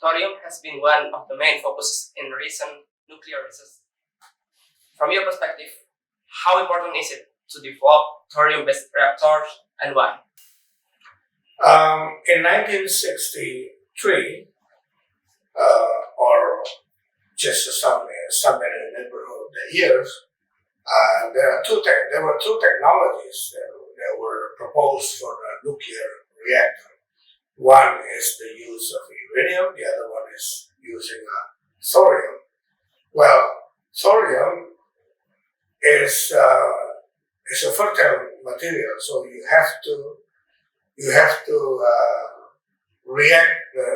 Thorium has been one of the main focuses in recent nuclear research. From your perspective, how important is it to develop thorium-based reactors and why? In 1963, or just somewhere in the neighborhood of the years, there were two technologies that were proposed for a nuclear reactor. One is the use of uranium, the other one is using thorium. Well, thorium is a fertile material, so you have to react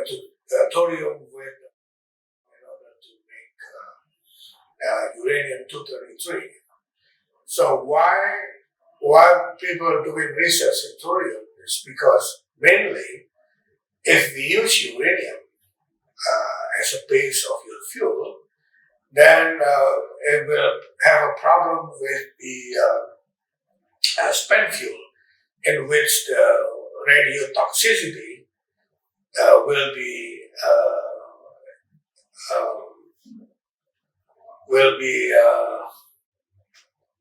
to thorium with in order to make uranium-233. So why people are doing research in thorium is because mainly if we use uranium as a base of your fuel, then it will have a problem with the spent fuel, in which the radiotoxicity will be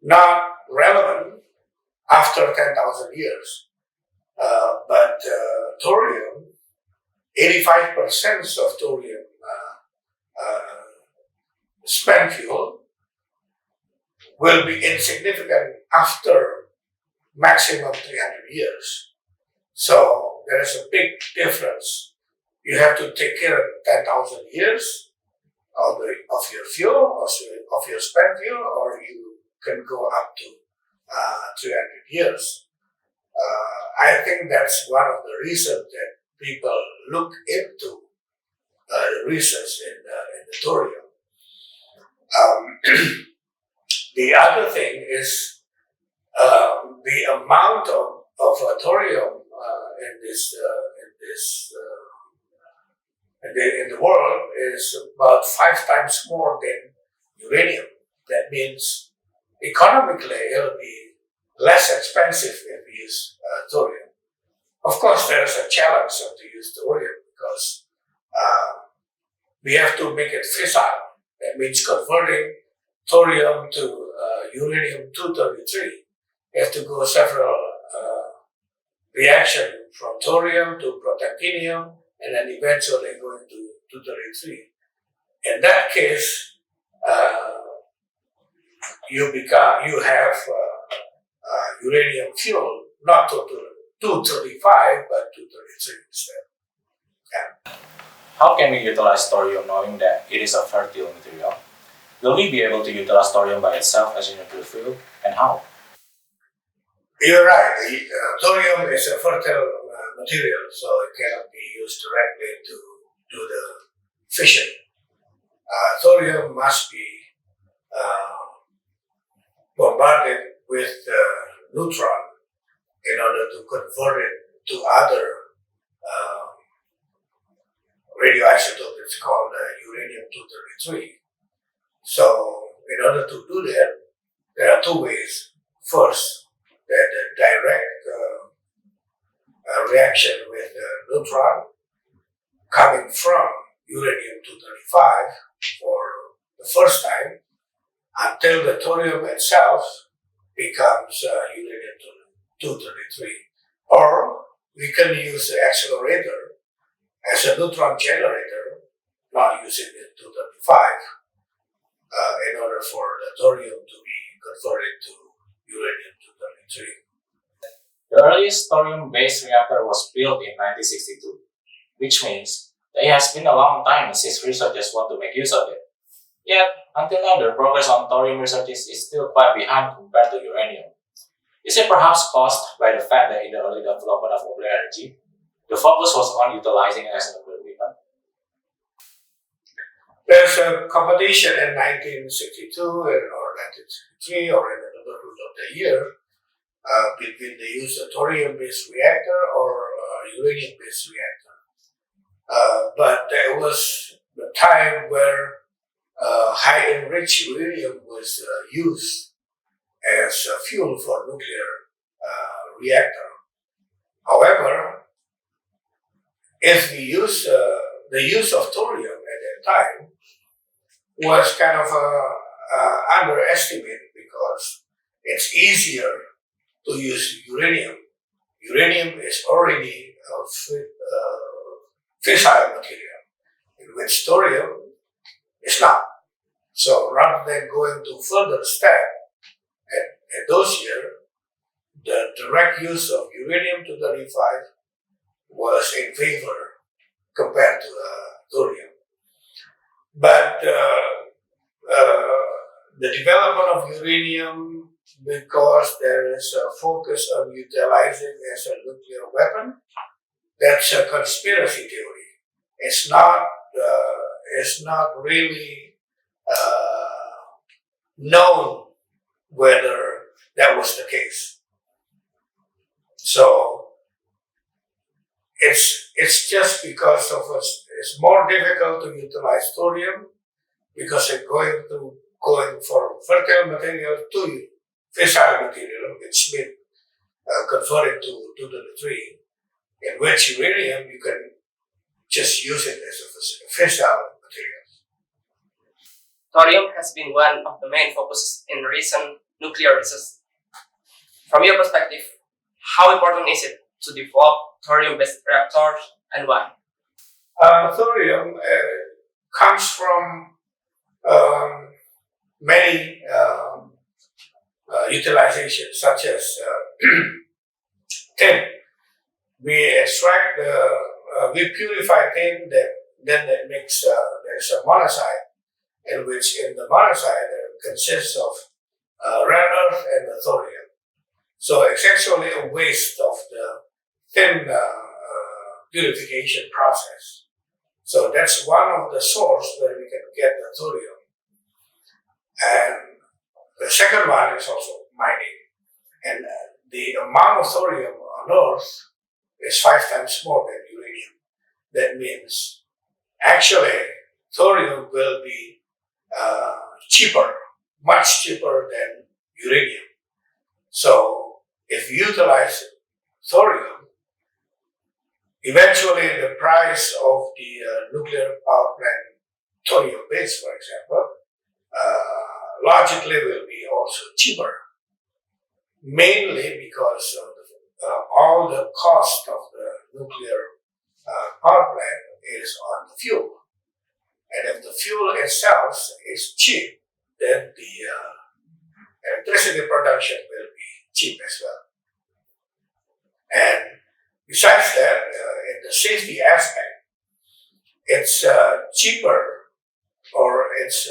not relevant after 10,000 years. But thorium, 85% of thorium spent fuel will be insignificant after maximum 300 years. So there is a big difference. You have to take care of 10,000 years of your fuel, of your spent fuel, or you can go up to 300 years. I think that's one of the reasons that people look into research in the thorium. The other thing is the amount of thorium in the world is about 5 times more than uranium. That means economically it'll be less expensive if we use thorium. Of course, there's a challenge to use thorium because we have to make it fissile. That means converting thorium to uranium-233. You have to go several reactions from thorium to protactinium, and then eventually going to 233. In that case, you have uranium fuel, not 235, but 233 instead. Yeah. How can we utilize thorium knowing that it is a fertile material? Will we be able to utilize thorium by itself as a nuclear fuel, and how? You're right. Thorium is a fertile material, so it cannot be used directly to do the fission. Thorium must be bombarded with neutron in order to convert it to other radioisotope. It's called uranium-233. So in order to do that, there are two ways. First, the direct reaction with neutron coming from uranium-235 for the first time until the thorium itself becomes uranium-233. Or we can use the accelerator as a neutron generator, not using the 235, in order for the thorium to be converted to uranium-233. The earliest thorium-based reactor was built in 1962, which means that it has been a long time since researchers want to make use of it. Yet, until now, the progress on thorium research is still quite behind compared to uranium. Is it perhaps caused by the fact that in the early development of nuclear energy, the focus was on utilizing it as a nuclear weapon? There's a competition in 1962 or 1963 or in the neighborhood of the year between the use of thorium-based reactor or uranium-based reactor. But there was the time where high enriched uranium was used as fuel for nuclear reactor. However, if we use the use of thorium at that time was kind of underestimated because it's easier to use uranium. Uranium is already a fissile material, in which thorium is not. So rather than going to further step at those years, the direct use of uranium-235 was in favor compared to thorium. But the development of uranium, because there is a focus on utilizing it as a nuclear weapon, that's a conspiracy theory. It's not really known whether that was the case. So it's just because of it's more difficult to utilize thorium because it's going from fertile material to fissile material, which means converting to 2-3, in which uranium you can just use it as a fissile material. Thorium has been one of the main focuses in recent nuclear research. From your perspective, how important is it to develop thorium-based reactors and why? Thorium comes from many utilizations, such as tin. We extract we purify tin, then that makes there's a monazite, in which in the monazite consists of rare earth and the thorium. So it's actually a waste of the thin purification process. So that's one of the sources where we can get the thorium. And the second one is also mining. And the amount of thorium on Earth is 5 times more than uranium. That means actually thorium will be cheaper, much cheaper than uranium. So if you utilize thorium, eventually the price of the nuclear power plant, thorium base, for example, logically will be also cheaper, mainly because of all the cost of the nuclear power plant is on the fuel. And if the fuel itself is cheap, then the electricity production will be cheap as well. And besides that, in the safety aspect, it's cheaper, or it's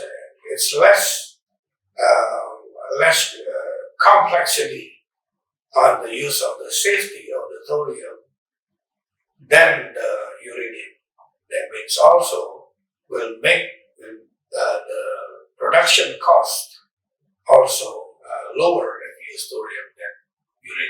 less complexity on the use of the safety of the thorium than the uranium. That means also will make the production cost also lower if you use thorium.